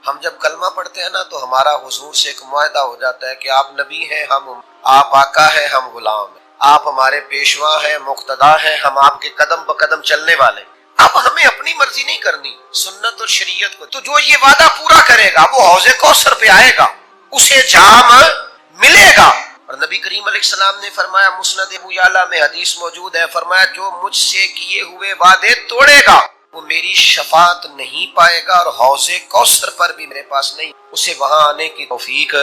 ہم جب کلمہ پڑھتے ہیں نا تو ہمارا حضور سے ایک معاہدہ ہو جاتا ہے کہ آپ نبی ہیں، آپ آقا ہیں، ہم غلام ہیں، آپ ہمارے پیشوا ہیں، مقتدا ہیں، ہم آپ کے قدم بقدم چلنے والے۔ اب ہمیں اپنی مرضی نہیں کرنی، سنت اور شریعت کو۔ تو جو یہ وعدہ پورا کرے گا وہ حوض کوثر پہ آئے گا، اسے جام ملے گا۔ اور نبی کریم علیہ السلام نے فرمایا، مسند ابو یعلا میں حدیث موجود ہے، فرمایا جو مجھ سے کیے ہوئے وعدے توڑے گا وہ میری شفاعت نہیں پائے گا، اور حوض کوثر پر بھی میرے پاس نہیں، اسے وہاں آنے کی توفیق۔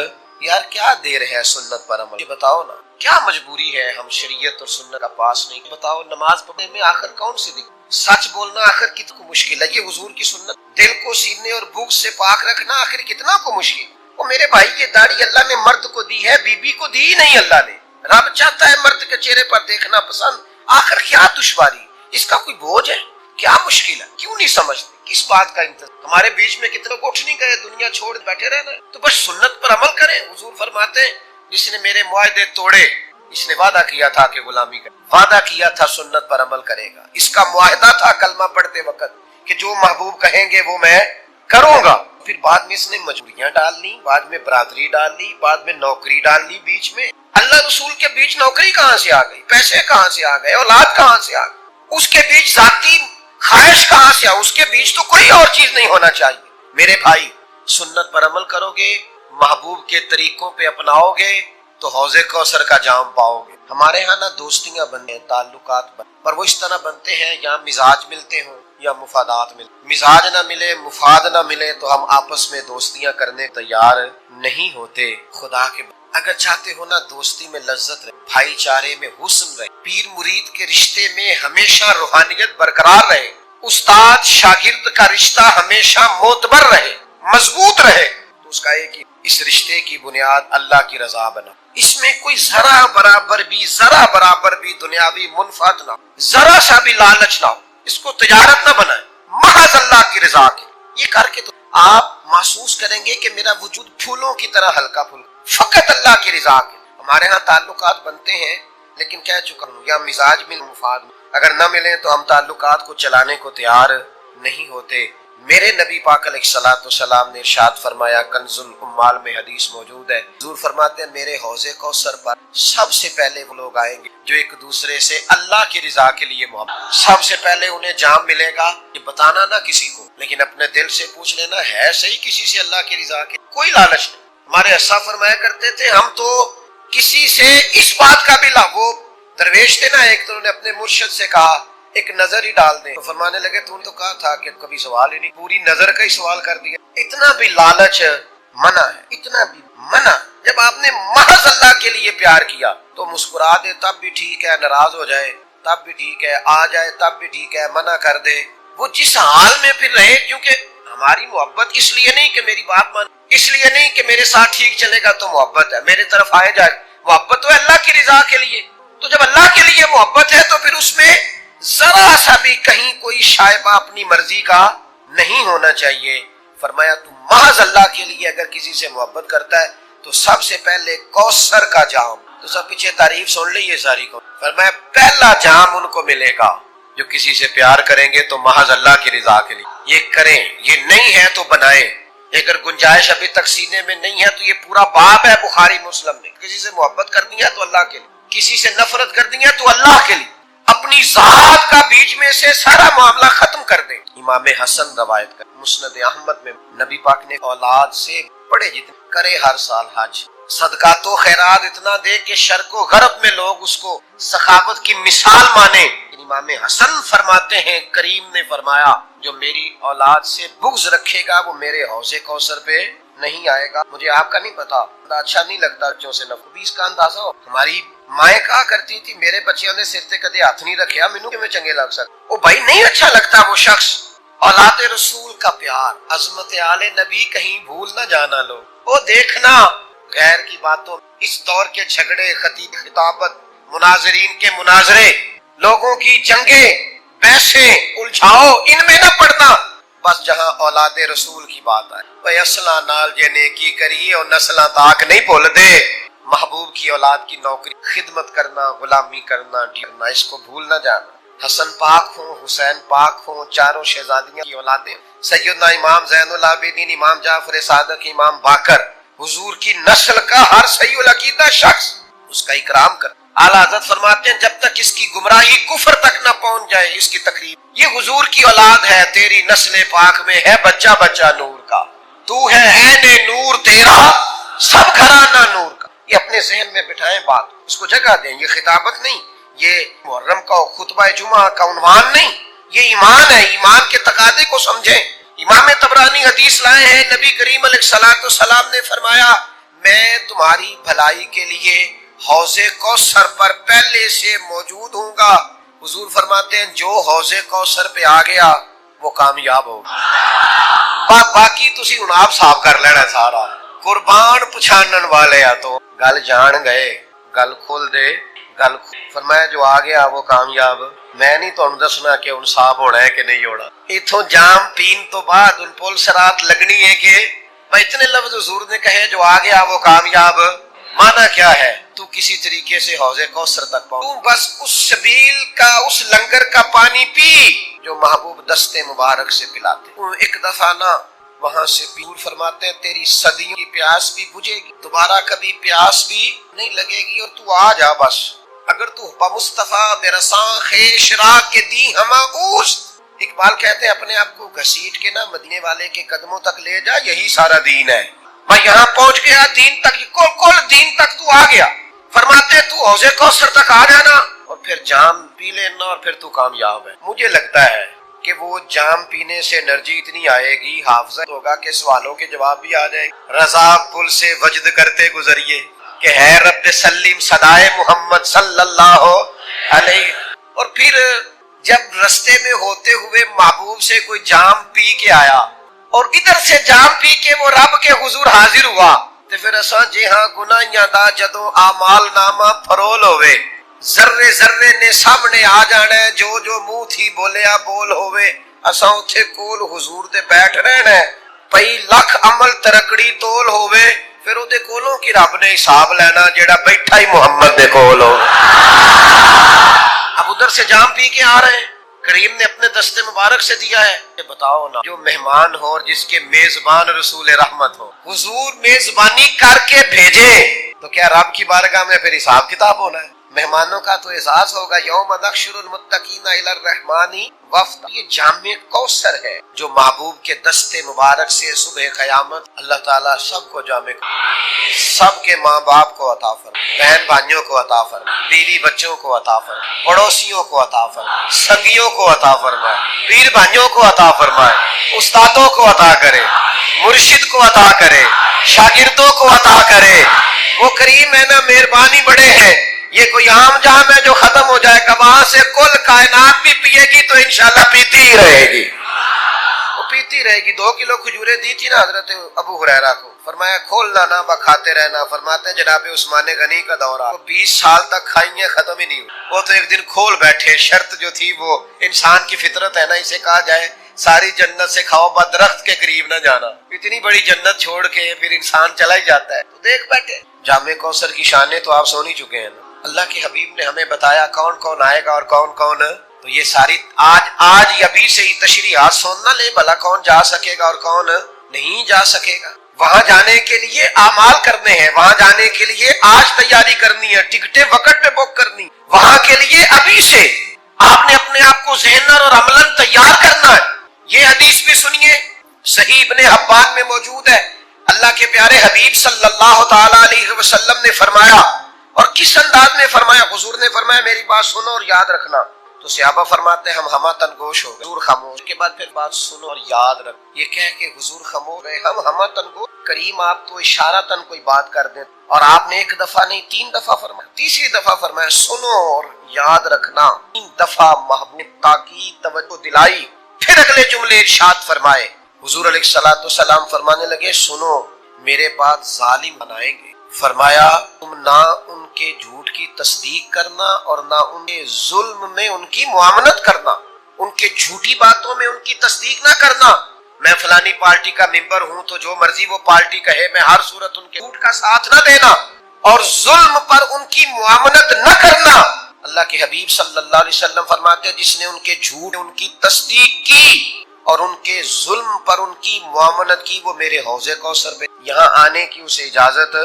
یار کیا دیر ہے سنت پر عمل؟ یہ بتاؤ نا، کیا مجبوری ہے ہم شریعت اور سنت کا پاس نہیں؟ بتاؤ نماز پڑھنے میں آخر کون سی دقت؟ سچ بولنا آخر کتنا مشکل ہے؟ یہ حضور کی سنت، دل کو سینے اور بغض سے پاک رکھنا آخر کتنا کو مشکل؟ وہ میرے بھائی یہ داڑھی اللہ نے مرد کو دی ہے، بی بی کو دی ہی نہیں اللہ نے۔ رب چاہتا ہے مرد کے چہرے پر دیکھنا پسند، آخر کیا دشواری؟ اس کا کوئی بوجھ ہے؟ کیا مشکل ہے؟ کیوں نہیں سمجھتے؟ کس بات کا انتظار؟ ہمارے بیچ میں کتنے لوگ اٹھ نہیں گئے، دنیا چھوڑ بیٹھے رہنا ہے؟ تو بس سنت پر عمل کریں۔ حضور فرماتے ہیں جس نے میرے معاہدے توڑے، اس نے وعدہ کیا تھا کہ غلامی کرے، وعدہ کیا تھا سنت پر عمل کرے گا، اس کا معاہدہ تھا کلمہ پڑھتے وقت کہ جو محبوب کہیں گے وہ میں کروں گا۔ پھر بعد میں اس نے مجبوریاں ڈال لی، بعد میں برادری ڈال لی، بعد میں نوکری ڈال لی بیچ میں۔ اللہ رسول کے بیچ نوکری کہاں سے آ گئی؟ پیسے کہاں سے آ گئے؟ اولاد کہاں سے آ گئی؟ اس کے بیچ ذاتی خواہش کہاں سے آ؟ اس کے بیچ تو کوئی اور چیز نہیں ہونا چاہیے۔ میرے بھائی سنت پر عمل کرو گے، محبوب کے طریقوں پہ اپناؤ گے تو حوض کوثر کا جام پاؤ گے۔ ہمارے ہاں نہ دوستیاں بنتے ہیں، تعلقات بنتے، پر وہ اس طرح بنتے ہیں یا مزاج ملتے ہوں یا مفادات ملتے۔ مزاج نہ ملے، مفاد نہ ملے تو ہم آپس میں دوستیاں کرنے تیار نہیں ہوتے۔ خدا کے اگر چاہتے ہو نا دوستی میں لذت رہے، بھائی چارے میں حسن رہے، پیر مرید کے رشتے میں ہمیشہ روحانیت برقرار رہے، استاد شاگرد کا رشتہ ہمیشہ معتبر رہے، مضبوط رہے، تو اس کا ایک ہی اس رشتے کی بنیاد اللہ کی رضا بنا۔ اس میں کوئی ذرا برابر بھی دنیاوی منفعت نہ ہو، ذرا سا بھی لالچ نہ ہو، اس کو تجارت نہ بنائیں، محض اللہ کی رضا کے۔ یہ کر کے تو آپ محسوس کریں گے کہ میرا وجود پھولوں کی طرح ہلکا پھلکا، فقط اللہ کی رضا کے۔ ہمارے ہاں تعلقات بنتے ہیں لیکن کہہ چکا ہوں یا مزاج میں مفاد میں، اگر نہ ملیں تو ہم تعلقات کو چلانے کو تیار نہیں ہوتے۔ میرے نبی پاک علیہ الصلوۃ والسلام نے ارشاد فرمایا، کنز الاموال میں حدیث موجود ہے، حضور فرماتے ہیں میرے حوض کوثر پر سب سے پہلے وہ لوگ آئیں گے جو ایک دوسرے سے اللہ کی رضا کے لیے محبت، سب سے پہلے انہیں جام ملے گا۔ یہ بتانا نہ کسی کو، لیکن اپنے دل سے پوچھ لینا ہے صحیح کسی سے اللہ کی رضا کے؟ کوئی لالچ نہیں۔ ہمارے اسا فرمایا کرتے تھے ہم تو کسی سے اس بات کا بھی وہ درویش تھے نا، ایک تو انہوں نے اپنے مرشد سے کہا ایک نظر ہی ڈال دیں، تو فرمانے لگے تو نے تو کہا تھا کہ کبھی سوال ہی نہیں، پوری نظر کا ہی سوال کر دیا۔ اتنا بھی لالچ منع ہے، اتنا بھی منع۔ جب آپ نے محض اللہ کے لیے پیار کیا تو مسکرا دے تب بھی ٹھیک ہے، ناراض ہو جائے تب بھی ٹھیک ہے، آ جائے تب بھی ٹھیک ہے، منع کر دے، وہ جس حال میں پھر رہے۔ کیونکہ ہماری محبت اس لیے نہیں کہ میری بات مان، اس لیے نہیں کہ میرے ساتھ ٹھیک چلے گا تو محبت ہے، میرے طرف آئے جائے، محبت تو ہے اللہ کی رضا کے لیے۔ تو جب اللہ کے لیے محبت ہے تو پھر اس میں ذرا سا بھی کہیں کوئی شائبہ اپنی مرضی کا نہیں ہونا چاہیے۔ فرمایا تو محض اللہ کے لیے اگر کسی سے محبت کرتا ہے تو سب سے پہلے کوثر کا جام، تو سب پیچھے تعریف سن لی یہ ساری کو، فرمایا پہلا جام ان کو ملے گا جو کسی سے پیار کریں گے تو محض اللہ کی رضا کے لیے یہ کریں، یہ نہیں ہے تو بنائیں۔ اگر گنجائش ابھی تک سینے میں نہیں ہے تو یہ پورا باب ہے بخاری مسلم میں، کسی سے محبت کرنی ہے تو اللہ کے لیے، کسی سے نفرت کرنی ہے تو اللہ کے لیے، اپنی ذات کا بیچ میں سے سارا معاملہ ختم کر دیں۔ امام حسن روایت کر مسند احمد میں نبی پاک نے اولاد سے بڑے جتنے کرے ہر سال حج، صدقات و خیرات اتنا دے کہ شرق و غرب میں لوگ اس کو سخاوت کی مثال مانے۔ امام حسن فرماتے ہیں کریم نے فرمایا جو میری اولاد سے بغض رکھے گا وہ میرے حوض کوثر پہ نہیں آئے گا۔ مجھے آپ کا نہیں پتا، اچھا نہیں لگتا بچوں سے نفرت، اس کا اندازہ ہو۔ ہماری مائیں کہا کرتی تھی میرے بچیوں نے سر تے کدے ہاتھ نہیں رکھیا، مینوں کیویں چنگے لگ سکتے؟ او بھائی نہیں اچھا لگتا وہ شخص۔ اولاد رسول کا پیار، عظمت آل نبی کہیں بھول نہ جانا لو۔ او دیکھنا غیر کی باتوں، اس دور کے جھگڑے، خطیب خطابت، مناظرین کے مناظرے، لوگوں کی جنگیں، بحثیں، الجھاؤ، ان میں نہ پڑنا۔ بس جہاں اولاد رسول کی بات آئے بھائی اصلاں نال جے نیکی کریے اور نسلاں تاک نہیں بھول دے۔ محبوب کی اولاد کی نوکری، خدمت کرنا، غلامی کرنا، ڈھیرنا، اس کو بھول نہ جانا۔ حسن پاک ہوں، حسین پاک ہوں، چاروں شہزادیاں کی اولادیں، سیدنا امام زین العابدین، امام جعفر صادق، امام باقر، حضور کی نسل کا ہر صحیح العقیدہ شخص اس کا اکرام کر۔ اعلیٰ حضرت فرماتے ہیں جب تک اس کی گمراہی کفر تک نہ پہنچ جائے اس کی تقریب، یہ حضور کی اولاد ہے، تیری نسل پاک میں ہے بچہ بچہ نور کا، تو ہے عین نور تیرا سب گھرانہ نور کا۔ یہ اپنے ذہن میں بٹھائیں بات، اس کو جگہ دیں، یہ خطابت نہیں، یہ محرم کا خطبہ جمعہ کا عنوان نہیں، یہ ایمان ہے، ایمان کے تقاضے کو سمجھیں۔ امام طبرانی حدیث لائے ہیں، نبی کریم علیہ الصلوۃ والسلام نے فرمایا میں تمہاری بھلائی کے لیے حوض کوثر پر پہلے سے موجود ہوں گا۔ حضور فرماتے ہیں جو حوض کوثر پہ آ گیا وہ کامیاب ہوگا۔ باقی تسی ہن آپ صاف کر لینا سارا، قربان پچھانن والے آ تو گل جان گئے، گل کھول دے، گل فرمایا جو آ گیا وہ کامیاب۔ میں نہیں تمہیں دسنا کہ ان صاحب ہونا ہے کہ نہیں ہونا، اتوں جام پین تو بعد ان پل سرات لگنی ہے کہ اتنے لفظ حضور نے کہے جو آ گیا وہ کامیاب۔ مانا کیا ہے؟ تو کسی طریقے سے حوض کوثر تک پہنچ، تو بس اس شبیل کا، اس لنگر کا پانی پی جو محبوب دستے مبارک سے پلاتے۔ ایک دفعہ نہ وہاں سے پیور فرماتے ہیں تیری صدیوں کی پیاس بھی بجھے گی، دوبارہ کبھی پیاس بھی نہیں لگے گی، اور تو آ جا بس۔ اگر تو مصطفیٰ برساں خیش راہ کے دی ہما اوست، اقبال کہتے ہیں اپنے آپ کو گھسیٹ کے نہ مدینے والے کے قدموں تک لے جا، یہی سارا دین ہے۔ میں یہاں پہنچ گیا، دین تک، کل دین تک تو آ گیا۔ فرماتے تو حوض کوثر تک آ جانا اور پھر جام پی لینا اور پھر تو کامیاب ہے۔ مجھے لگتا ہے کہ وہ جام پینے سے انرجی اتنی آئے گی، حافظہ ہوگا کہ سوالوں کے جواب بھی آ جائیں گے۔ رضا پل سے وجد کرتے گزریے کہ ہے رب سلیم صدائے محمد صلی اللہ علیہ، اور پھر جب رستے میں ہوتے ہوئے محبوب سے کوئی جام پی کے آیا اور ادھر سے جام پی کے وہ رب کے حضور حاضر ہوا تو پھر اساں جی ہاں گناہیاں دا جدوں اعمال نامہ فرول ہوئے، ذرے ذرے نے سامنے آ جانا ہے، جو جو منہ تھی بولیا بول ہوئے، اساں اتھے کول حضور دے بیٹھ رہنا ہے، پئی لکھ عمل ترکڑی تول ہوئے، پھر وہ دے کولوں کی رب نے حساب لینا جیڑا بیٹھا ہی محمد دے کول ہو۔ اب ادھر سے جام پی کے آ رہے ہیں، کریم نے اپنے دستے مبارک سے دیا ہے، یہ بتاؤ نا جو مہمان ہو اور جس کے میزبان رسول رحمت ہو، حضور میزبانی کر کے بھیجے تو کیا رب کی بارگاہ میں پھر حساب کتاب ہونا ہے؟ مہمانوں کا تو احساس ہوگا، یوم نحشر المتقین الی الرحمن وفد۔ یہ جامع کوثر ہے جو محبوب کے دستے مبارک سے صبح قیامت اللہ تعالیٰ سب کو جامع، سب کے ماں باپ کو عطا فرمائے، بہن بھائیوں کو عطا فرمائے، بیوی بچوں کو عطا فرمائے، پڑوسیوں کو عطا فرمائے، سنگیوں کو عطا فرمائے، پیر بھائیوں کو عطا فرمائے، استادوں کو عطا کرے، مرشد کو عطا کرے، شاگردوں کو عطا کرے۔ وہ کریم ہے نا، مہربانی بڑے ہیں، یہ کوئی عام جام ہے جو ختم ہو جائے گا، وہاں سے کل کائنات بھی پیے گی تو انشاءاللہ پیتی ہی رہے گی، وہ پیتی رہے گی۔ 2 کلو کھجوریں دی تھی نا حضرت ابو ہریرہ کو، فرمایا کھولنا نہ بکھاتے رہنا۔ فرماتے ہیں جناب عثمان غنی کا دورہ، وہ 20 سال تک کھائی ہیں، ختم ہی نہیں ہوئی، وہ تو ایک دن کھول بیٹھے۔ شرط جو تھی وہ انسان کی فطرت ہے نا، اسے کہا جائے ساری جنت سے کھاؤ، بدرخت کے قریب نہ جانا، اتنی بڑی جنت چھوڑ کے پھر انسان چلا ہی جاتا ہے، تو دیکھ بیٹھے۔ جامع کوثر کی شانیں تو آپ سن ہی چکے ہیں نا، اللہ کے حبیب نے ہمیں بتایا کون کون آئے گا اور کون کون، تو یہ ساری آج ابھی سے ہی تشریحات سن نہ لے بھلا کون جا سکے گا اور کون نہیں جا سکے گا۔ وہاں جانے کے لیے اعمال کرنے ہیں، وہاں جانے کے لیے آج تیاری کرنی ہے، ٹکٹیں وقت پہ بک کرنی، وہاں کے لیے ابھی سے آپ نے اپنے آپ کو ذہناً اور عملاً تیار کرنا ہے۔ یہ حدیث بھی سنیے، صحیح ابن حبان میں موجود ہے، اللہ کے پیارے حبیب صلی اللہ تعالی علیہ وسلم نے فرمایا، اور کس انداز میں فرمایا؟ حضور نے فرمایا میری بات سنو اور یاد رکھنا، تو صحابہ فرماتے ہیں ہم ہمہ گوش ہو گئے، حضور خاموش، کے بعد پھر بات سنو اور یاد رکھ، یہ کہہ کے حضور خاموش گئے، ہم ہمہ گوش، کریم آپ تو اشارتاً کوئی بات کر دیں، اور آپ نے 1 دفعہ نہیں 3 دفعہ فرمایا، تیسری دفعہ فرمایا سنو اور یاد رکھنا، 3 دفعہ محبوب تاکید توجہ دلائی، پھر اگلے جملے ارشاد فرمائے، حضور علیہ الصلوۃ والسلام فرمانے لگے سنو میرے بعد ظالم بنائیں گے، فرمایا تم نہ ان کے جھوٹ کی تصدیق کرنا اور نہ ان کے ظلم میں ان کی معاملت کرنا، ان کے جھوٹی باتوں میں ان کی تصدیق نہ کرنا، میں فلانی پارٹی کا ممبر ہوں تو جو مرضی وہ پارٹی کہے میں ہر صورت ان کے جھوٹ کا ساتھ نہ دینا اور ظلم پر ان کی معاملت نہ کرنا۔ اللہ کے حبیب صلی اللہ علیہ وسلم فرماتے ہیں جس نے ان کے جھوٹ ان کی تصدیق کی اور ان کے ظلم پر ان کی معاملت کی، وہ میرے حوض کوثر پہ یہاں آنے کی اسے اجازت۔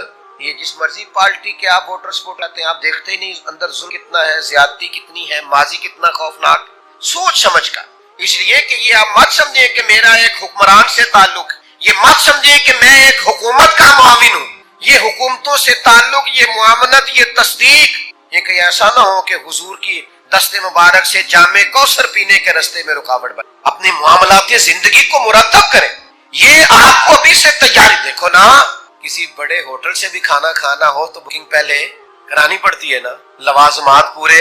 یہ جس مرضی پارٹی کے آپ ووٹر سپورٹ کرتے ہیں، آپ دیکھتے ہی نہیں اندر ظلم کتنا ہے، زیادتی کتنی ہے، ماضی کتنا خوفناک، سوچ سمجھ کر۔ اس لیے کہ یہ آپ مت سمجھیں کہ میرا ایک حکمران سے تعلق، یہ مت سمجھیں کہ میں ایک حکومت کا معاون ہوں، یہ حکومتوں سے تعلق، یہ معاملت، یہ تصدیق، یہ کہ ایسا نہ ہو کہ حضور کی دست مبارک سے جام کوثر پینے کے راستے میں رکاوٹ بنے۔ اپنی معاملات زندگی کو مرتب کریں۔ یہ آپ کو ابھی سے تیاری، دیکھو نا، کسی بڑے ہوٹل سے بھی کھانا کھانا ہو تو بکنگ پہلے کرانی پڑتی ہے نا، لوازمات پورے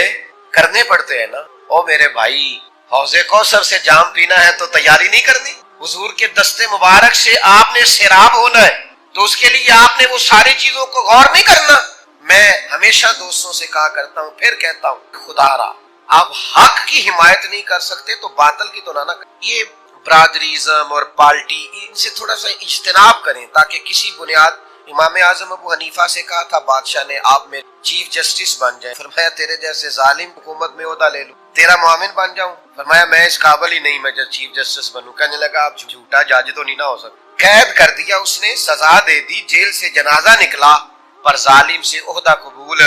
کرنے پڑتے ہیں نا۔ او میرے بھائی، حوض کوثر سے جام پینا ہے تو تیاری نہیں کرنی؟ حضور کے دست مبارک سے آپ نے سیراب ہونا ہے تو اس کے لیے آپ نے وہ ساری چیزوں کو غور نہیں کرنا؟ میں ہمیشہ دوستوں سے کہا کرتا ہوں، پھر کہتا ہوں، خدا را آپ حق کی حمایت نہیں کر سکتے تو باطل کی تو نہ کریں۔ یہ برادریزم اور پارٹی، ان سے تھوڑا سا اجتناب کریں تاکہ کسی بنیاد۔ امام اعظم ابو حنیفہ سے کہا تھا بادشاہ نے، آپ میں چیف جسٹس بن جائیں، فرمایا تیرے جیسے ظالم حکومت میں عہدہ لے لوں، تیرا معاون بن جاؤں؟ فرمایا میں اس قابل ہی نہیں، میں جب چیف جسٹس بنوں۔ کہنے لگا آپ جھوٹا جج تو نہیں نہ ہو سکتا۔ قید کر دیا اس نے، سزا دے دی، جیل سے جنازہ نکلا، پر ظالم سے عہدہ قبول۔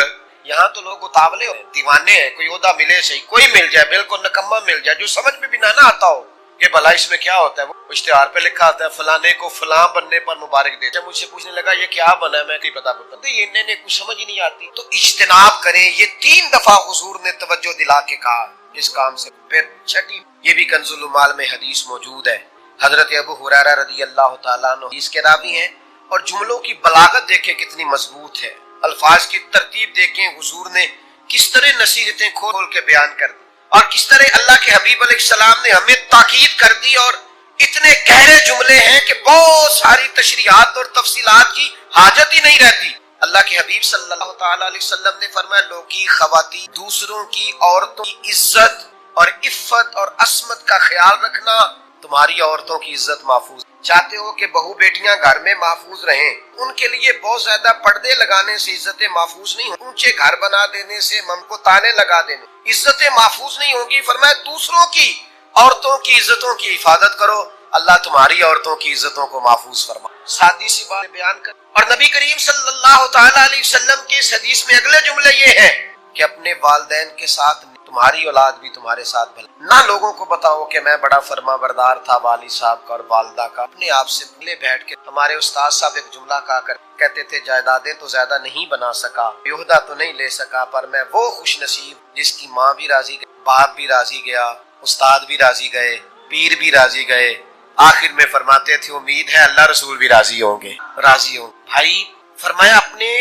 یہاں تو لوگ اتاولے ہیں، دیوانے ہیں، کوئی عہدہ ملے صحیح، کوئی مل جائے، بالکل نکما مل جائے، جو سمجھ میں بھی نہ آتا ہو کہ بھلا اس میں کیا ہوتا ہے۔ وہ اشتہار پہ لکھا ہوتا ہے فلانے کو فلاں بننے پر مبارک دے۔ جب مجھ سے پوچھنے لگا یہ کیا بنا ہے، میں نہیں پتا یہ انہیں کچھ سمجھ ہی نہیں آتی۔ تو اجتناب کریں، یہ 3 دفعہ حضور نے توجہ دلا کے کہا اس کام سے۔ پھر چھٹی، یہ بھی کنز المال میں حدیث موجود ہے، حضرت ابو ہریرہ رضی اللہ تعالیٰ عنہ حدیث کے راوی ہیں، اور جملوں کی بلاغت دیکھیں کتنی مضبوط ہے، الفاظ کی ترتیب دیکھیں، حضور نے کس طرح نصیحتیں کھول کھول کے بیان کر دی، اور کس طرح اللہ کے حبیب علیہ السلام نے ہمیں تاکید کر دی، اور اتنے گہرے جملے ہیں کہ بہت ساری تشریحات اور تفصیلات کی حاجت ہی نہیں رہتی۔ اللہ کے حبیب صلی اللہ تعالی علیہ وسلم نے فرمایا، لوگوں کی خواتین، دوسروں کی عورتوں کی عزت اور عفت اور عصمت کا خیال رکھنا، تمہاری عورتوں کی عزت محفوظ۔ چاہتے ہو کہ بہو بیٹیاں گھر میں محفوظ رہیں، ان کے لیے بہت زیادہ پردے لگانے سے عزتیں محفوظ نہیں ہوں، اونچے گھر بنا دینے سے، مم کو تانے لگا دینے عزتیں محفوظ نہیں ہوں گی۔ فرمایا دوسروں کی عورتوں کی عزتوں کی حفاظت کرو، اللہ تمہاری عورتوں کی عزتوں کو محفوظ فرما۔ سادی سی بات بیان کر، اور نبی کریم صلی اللہ تعالی علیہ وسلم کی اس حدیث میں اگلے جملے یہ ہیں کہ اپنے والدین کے ساتھ تمہاری اولاد بھی تمہارے ساتھ بھلے نہ لوگوں کو بتاؤ کہ میں بڑا فرما بردار تھا والد صاحب کا اور والدہ کا، اپنے آپ سے پہلے بیٹھ کے۔ ہمارے استاد صاحب ایک جملہ کہا کر کہتے تھے، جائیدادیں تو زیادہ نہیں بنا سکا، عہدہ تو نہیں لے سکا، پر میں وہ خوش نصیب جس کی ماں بھی راضی گئی، باپ بھی راضی گیا، استاد بھی راضی گئے، پیر بھی راضی گئے، آخر میں فرماتے تھے امید ہے اللہ رسول بھی راضی ہوں گے، راضی ہوں۔ بھائی فرمایا اپنے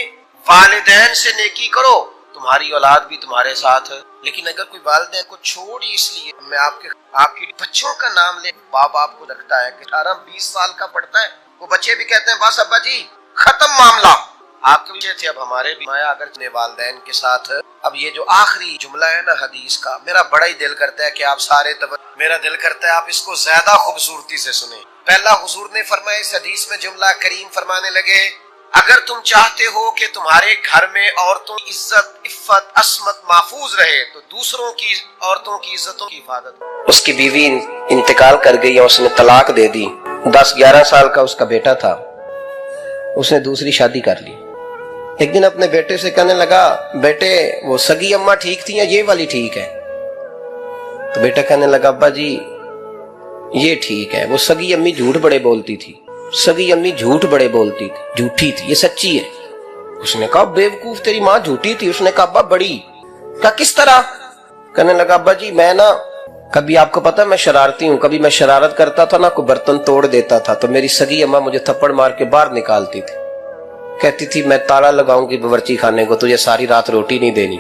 والدین سے نیکی کرو، تمہاری اولاد بھی تمہارے ساتھ۔ لیکن اگر کوئی والدین کو چھوڑ ہی اس لیے، میں آپ کی بچوں کا نام لے، باپ آپ کو رکھتا ہے کہ 18-20 سال کا پڑھتا ہے، وہ بچے بھی کہتے ہیں بس ابا جی ختم معاملہ، آپ کے بچے تھے اب ہمارے بھی، اگر اپنے والدین کے ساتھ۔ اب یہ جو آخری جملہ ہے نا حدیث کا، میرا بڑا ہی دل کرتا ہے کہ آپ سارے میرا دل کرتا ہے آپ اس کو زیادہ خوبصورتی سے سنیں۔ پہلا حضور نے فرمایا اس حدیث میں، جملہ کریم فرمانے لگے، اگر تم چاہتے ہو کہ تمہارے گھر میں عورتوں کی عزت، عفت، عصمت محفوظ رہے تو دوسروں کی عورتوں کی عزتوں کی حفاظت۔ اس کی بیوی انتقال کر گئی اور اس نے طلاق دے دی، 10-11 سال کا اس کا بیٹا تھا، اس نے دوسری شادی کر لی۔ ایک دن اپنے بیٹے سے کہنے لگا، بیٹے وہ سگی اماں ٹھیک تھی یا یہ والی ٹھیک ہے؟ تو بیٹا کہنے لگا، ابا جی یہ ٹھیک ہے، وہ سگی امی جھوٹ بڑے بولتی تھی، سگی امی جھوٹ بڑے بولتی تھی، جھوٹی تھی، یہ سچی ہے۔ اس نے کہا بیوقوف تیری ماں جھوٹی تھی؟ اس نے کہا ابا بڑی۔ کہا کس طرح؟ کہنے لگا ابا جی میں نا کبھی، آپ کو پتا میں شرارتی ہوں، کبھی میں شرارت کرتا تھا نا، کوئی برتن توڑ دیتا تھا تو میری سگی اماں مجھے تھپڑ مار کے باہر نکالتی تھی، کہتی تھی میں تالا لگاؤں گی باورچی خانے کو، تجھے ساری رات روٹی نہیں دینی،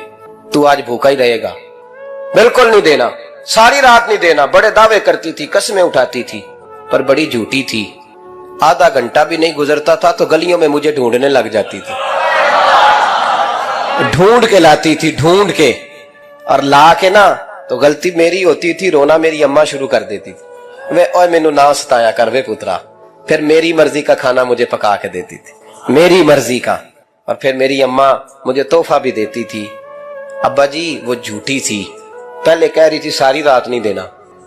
تو آج بھوکا ہی رہے گا، بالکل نہیں دینا، ساری رات نہیں دینا۔ بڑے دعوے کرتی تھی، قسمیں اٹھاتی تھی، پر بڑی جھوٹی تھی۔ آدھا گھنٹہ بھی نہیں گزرتا تھا تو گلیوں میں مجھے ڈھونڈنے لگ جاتی تھی، ڈھونڈ کے لاتی تھی، ڈھونڈ کے، اور لا کے نا تو غلطی میری ہوتی تھی، رونا میری اماں شروع کر دیتی تھی، وہ اوے مینوں نہ ستایا کر وے پترا۔ پھر میری مرضی کا کھانا مجھے پکا کے دیتی تھی، میری مرضی کا، اور پھر میری اماں مجھے تحفہ بھی دیتی تھی۔ ابا جی وہ جھوٹی تھی، پہلے کہہ رہی تھی ساری رات نہیں دینا،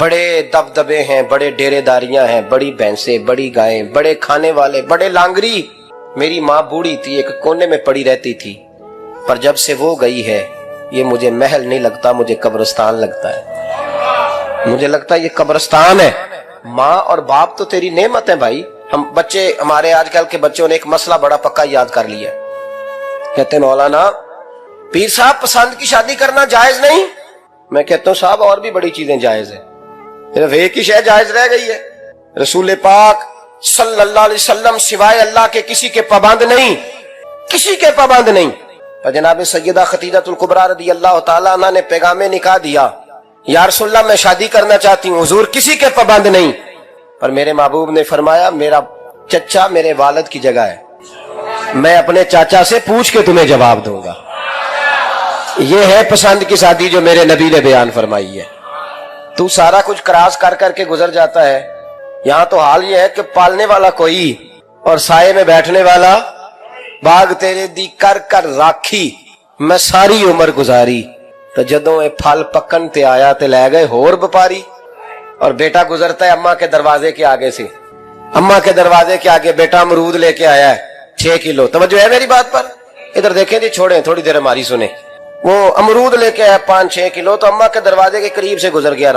بڑے دبدبے ہیں, بڑے ڈیرے داریاں ہیں, بڑی بھینسیں, بڑی گائیں, بڑے کھانے والے, بڑے لانگری. میری ماں بوڑھی تھی, ایک کونے میں پڑی رہتی تھی, پر جب سے وہ گئی ہے یہ مجھے محل نہیں لگتا, مجھے قبرستان لگتا ہے. مجھے لگتا ہے یہ قبرستان ہے. ماں اور باپ تو تیری نعمت ہے بھائی. ہم بچے, ہمارے آج کل کے بچوں نے ایک مسئلہ بڑا پکا یاد کر لیا. کہتے ہیں مولانا پیر صاحب پسند کی شادی کرنا جائز نہیں. میں کہتا ہوں صاحب اور بھی بڑی چیزیں جائز ہیں, صرف ایک ہی شے جائز رہ گئی ہے. رسول پاک صلی اللہ علیہ وسلم سوائے اللہ کے کسی کے پابند نہیں, کسی کے پابند نہیں. اور جناب سیدہ خدیجہ الکبریٰ رضی اللہ تعالیٰ عنہ نے پیغام نکاح دیا, یا رسول اللہ میں شادی کرنا چاہتی ہوں. حضور کسی کے پابند نہیں, پر میرے محبوب نے فرمایا میرا چچا میرے والد کی جگہ ہے, میں اپنے چاچا سے پوچھ کے تمہیں جواب دوں گا. یہ ہے پسند کی شادی جو میرے نبی نے بیان فرمائی ہے. تو سارا کچھ کراس کر کر کے گزر جاتا ہے. یہاں تو حال یہ ہے کہ پالنے والا کوئی اور سائے میں بیٹھنے والا. باغ تیرے دی کر کر راکھی میں ساری عمر گزاری, تو جدوں اے پھل پکن تے آیا تے لے گئے ہور بپاری. اور بیٹا گزرتا ہے اماں کے دروازے کے آگے سے, اماں کے دروازے کے آگے بیٹا امرود لے کے آیا ہے 6 کلو. توجہ ہے میری بات پر؟ ادھر دیکھیں جی, چھوڑیں تھوڑی دیر ہماری سنیں. وہ امرود لے کے آیا 5-6 کلو, تو اماں کے دروازے کے قریب سے گزر گیا.